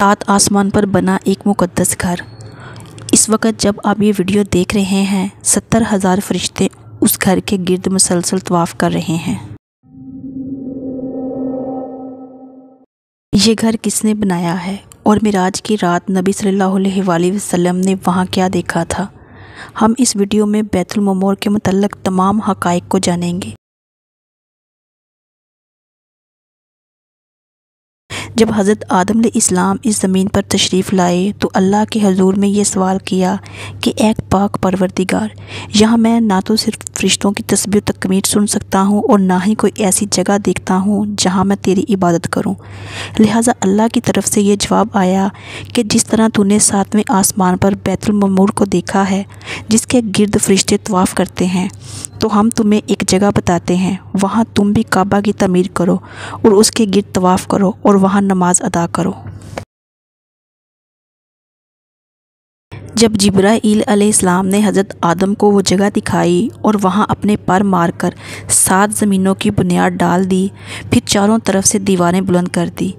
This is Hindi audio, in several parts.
सात आसमान पर बना एक मुक़द्दस घर। इस वक्त जब आप ये वीडियो देख रहे हैं 70,000 फरिश्ते उस घर के गिर्द मुसलसल तवाफ़ कर रहे हैं। ये घर किसने बनाया है और मिराज की रात नबी सल्लल्लाहु अलैहि वसल्लम ने वहाँ क्या देखा था, हम इस वीडियो में बैतुल ममूर के मुतल्लिक़ तमाम हक़ाइक़ को जानेंगे। जब हज़रत आदम अलैहिस्सलाम इस ज़मीन पर तशरीफ़ लाए तो अल्लाह के हज़ूर में ये सवाल किया कि ए पाक परवरदिगार, यहाँ मैं ना तो सिर्फ़ फ़रिश्तों की तस्बीह व तकमीर सुन सकता हूँ और ना ही कोई ऐसी जगह देखता हूँ जहाँ मैं तेरी इबादत करूँ। लिहाजा अल्लाह की तरफ से ये जवाब आया कि जिस तरह तूने सातवें आसमान पर बैतुल ममूर को देखा है जिसके गिर्द फ़रिश्ते तवाफ़ करते हैं, तो हम तुम्हें एक जगह बताते हैं, वहाँ तुम भी काबा की तमीर करो और उसके गिर्द तवाफ़ करो और वहाँ नमाज अदा करो। जब जिब्राईल अलैहिस्सलाम ने हज़रत आदम को वो जगह दिखाई और वहाँ अपने पर मारकर 7 ज़मीनों की बुनियाद डाल दी, फिर चारों तरफ से दीवारें बुलंद कर दी।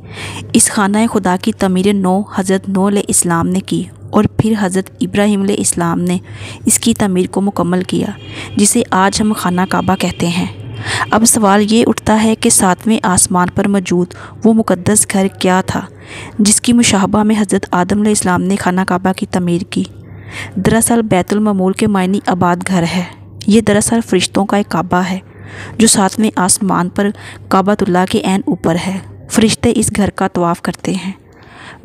इस खाना खुदा की तमीर नौ हज़रत नूह अलैहिस्सलाम ने की और फिर हज़रत इब्राहीम अलैहिस्सलाम ने इसकी तमीर को मुकम्मल किया, जिसे आज हम खाना काबा कहते हैं। अब सवाल ये उठता है कि सातवें आसमान पर मौजूद वो मुक़द्दस घर क्या था जिसकी मुशाहबा में हज़रत आदम अलैहिस्सलाम ने खाना काबा की तमीर की। दरअसल बैतुल ममूर के मायनी आबाद घर है। ये दरअसल फ़रिश्तों का एक काबा है जो सातवें आसमान पर काबतुल्लाह के ऐन ऊपर है। फ़रिश्ते इस घर का तवाफ़ करते हैं।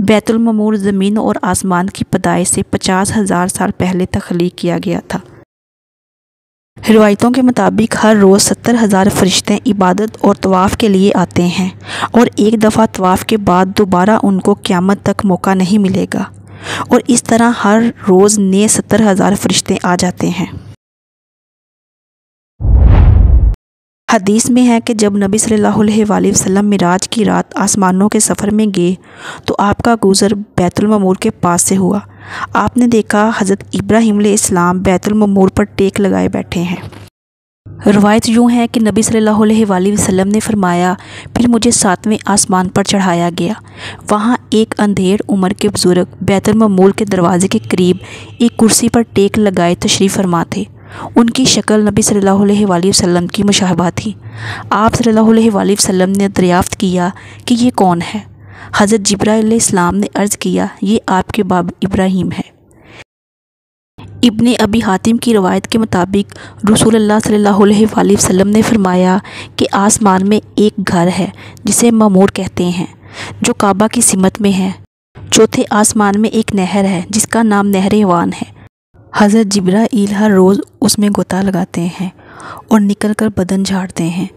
बैतुल ममूर ज़मीन और आसमान की पैदाइश से 50,000 साल पहले तख्लीक किया गया था। रिवायतों के मुताबिक हर रोज़ 70,000 फरिश्ते इबादत और तवाफ़ के लिए आते हैं और एक दफ़ा तवाफ़ के बाद दोबारा उनको क़यामत तक मौका नहीं मिलेगा, और इस तरह हर रोज़ नए 70,000 फरिश्ते आ जाते हैं। हदीस में है कि जब नबी सल्लल्लाहु अलैहि वसल्लम मिराज की रात आसमानों के सफ़र में गए तो आपका गुज़र बैतुल ममूर के पास से हुआ। आपने देखा हज़रत इब्राहीम अलैहिस्सलाम बैतुल ममूर पर टेक लगाए बैठे हैं। रवायत यूँ है कि नबी सल्लल्लाहु अलैहि वसल्लम ने फरमाया, फिर मुझे सातवें आसमान पर चढ़ाया गया। वहाँ एक अंधेर उम्र के बुज़ुर्ग बैतुल ममूर के दरवाज़े के करीब एक कुर्सी पर टेक लगाए तशरीफ़ फरमा थे। उनकी शक्ल नबी सल्लल्लाहु अलैहि वसल्लम की मुशाहबा थी। आप सल्लल्लाहु अलैहि वसल्लम ने दरियाफ़्त किया कि ये कौन है। हज़रत जिब्राईल अलैहिस्सलाम ने अर्ज़ किया, ये आपके बाब इब्राहीम है। इब्ने अबी हातिम की रवायत के मुताबिक रसूलुल्लाह सल्लल्लाहु अलैहि वसल्लम ने फरमाया कि आसमान में एक घर है जिसे ममूर कहते हैं, जो काबा की सिमत में है। चौथे आसमान में एक नहर है जिसका नाम नहर वान है। हज़रत जिब्राईल हर रोज़ उसमें गोता लगाते हैं और निकल कर बदन झाड़ते हैं,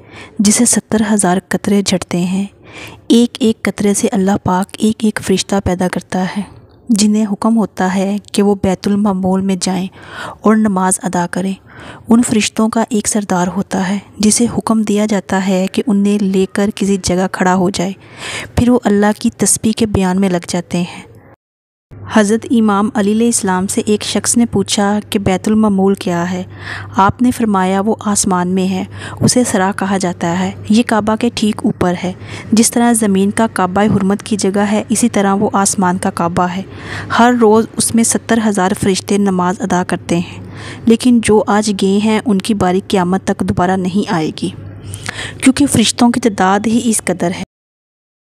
जिसे 70,000 कतरे झड़ते हैं। एक एक कतरे से अल्लाह पाक एक एक फ़रिश्ता पैदा करता है, जिन्हें हुक्म होता है कि वो बैतुल ममूर में जाएं और नमाज अदा करें। उन फ़रिश्तों का एक सरदार होता है जिसे हुक्म दिया जाता है कि उन्हें लेकर किसी जगह खड़ा हो जाए। फिर वो अल्लाह की तस्बीह के बयान में लग जाते हैं। हज़रत इमाम अली अलैहिस्सलाम से एक शख्स ने पूछा कि बैतुल ममूर क्या है। आपने फरमाया, वो आसमान में है, उसे सरा कहा जाता है। ये काबा के ठीक ऊपर है। जिस तरह ज़मीन का काबा हुर्मत की जगह है, इसी तरह वो आसमान का काबा है। हर रोज़ उसमें 70,000 फरिश्ते नमाज अदा करते हैं, लेकिन जो आज गए हैं उनकी बारी क़यामत तक दोबारा नहीं आएगी, क्योंकि फ़रिश्तों की तादाद ही इस कदर है।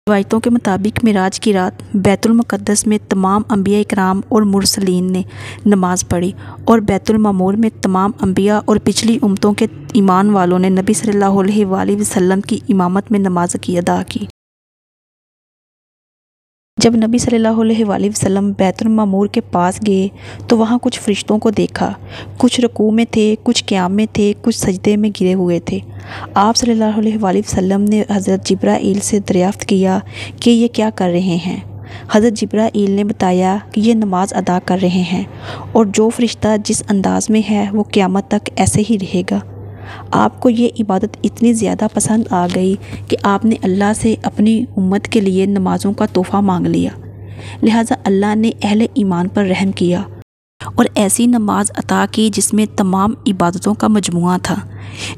रिवायतों के मुताबिक मिराज की रात बैतुल मुक़द्दस में तमाम अंबिया इकराम और मुरसलीन ने नमाज़ पढ़ी और बैतुल ममूर में तमाम अंबिया और पिछली उम्मतों के ईमान वालों ने नबी सल्लल्लाहु अलैहि वसल्लम की इमामत में नमाज की अदा की। जब नबी सल्लल्लाहु अलैहि वसल्लम बैतुल ममूर के पास गए तो वहाँ कुछ फ़रिश्तों को देखा। कुछ रुकू में थे, कुछ क़याम में थे, कुछ सजदे में गिरे हुए थे। आप सल्लल्लाहु अलैहि वसल्लम ने हज़रत जिब्राईल से दरियाफ़्त किया कि ये क्या कर रहे हैं। हज़रत जिब्राईल ने बताया कि ये नमाज अदा कर रहे हैं और जो फ़रिश्ता जिस अंदाज़ में है वो क़यामत तक ऐसे ही रहेगा। आपको ये इबादत इतनी ज़्यादा पसंद आ गई कि आपने अल्लाह से अपनी उम्मत के लिए नमाज़ों का तोहफ़ा मांग लिया। लिहाजा अल्लाह ने अहले ईमान पर रहम किया और ऐसी नमाज अता की जिसमें तमाम इबादतों का मजमुआ था,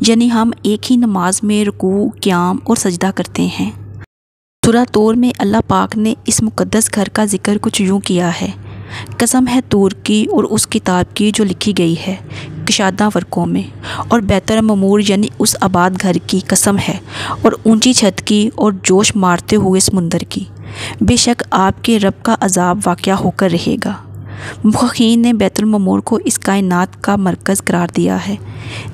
यानी हम एक ही नमाज में रुकू, क़याम और सजदा करते हैं। सूरह तूर में अल्लाह पाक ने इस मुक़द्दस घर का जिक्र कुछ यूँ किया है। कसम है तूर की और उस किताब की जो लिखी गई है कशादा वर्कों में, और बैतुल ममूर यानी उस आबाद घर की कसम है, और ऊंची छत की और जोश मारते हुए समुंदर की। बेशक आपके रब का अजाब वाक़या होकर रहेगा। मुहक़्क़ीन ने बैतुल ममूर को इस कायनात का मरकज़ करार दिया है,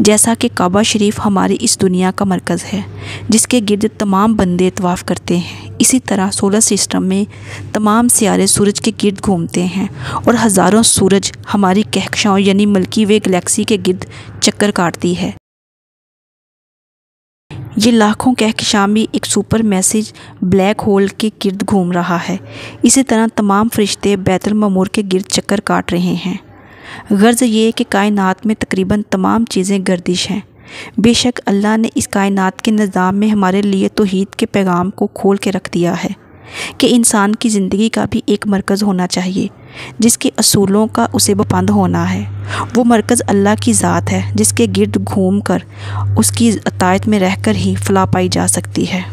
जैसा कि काबा शरीफ हमारी इस दुनिया का मरकज़ है जिसके गिर्द तमाम बंदे तवाफ़ करते हैं। इसी तरह सोलर सिस्टम में तमाम सियारे सूरज के गिर्द घूमते हैं और हज़ारों सूरज हमारी कहकशाओं यानी मिल्की वे गैलेक्सी के गिर्द चक्कर काटती है। ये लाखों कहकशामी एक सुपर मैसेज ब्लैक होल के गिर्द घूम रहा है। इसी तरह तमाम फरिश्ते बैतुल ममूर के गिर्द चक्कर काट रहे हैं। गर्ज ये कि कायनात में तकरीबन तमाम चीज़ें गर्दिश हैं। बेशक अल्लाह ने इस कायनात के निज़ाम में हमारे लिए तौहीद के पैगाम को खोल के रख दिया है कि इंसान की ज़िंदगी का भी एक मरकज़ होना चाहिए जिसके असूलों का उसे पाबंद होना है। वो मरकज़ अल्लाह की ज़ात है जिसके गिर्द घूम कर उसकी अतायत में रहकर ही फलाह पाई जा सकती है।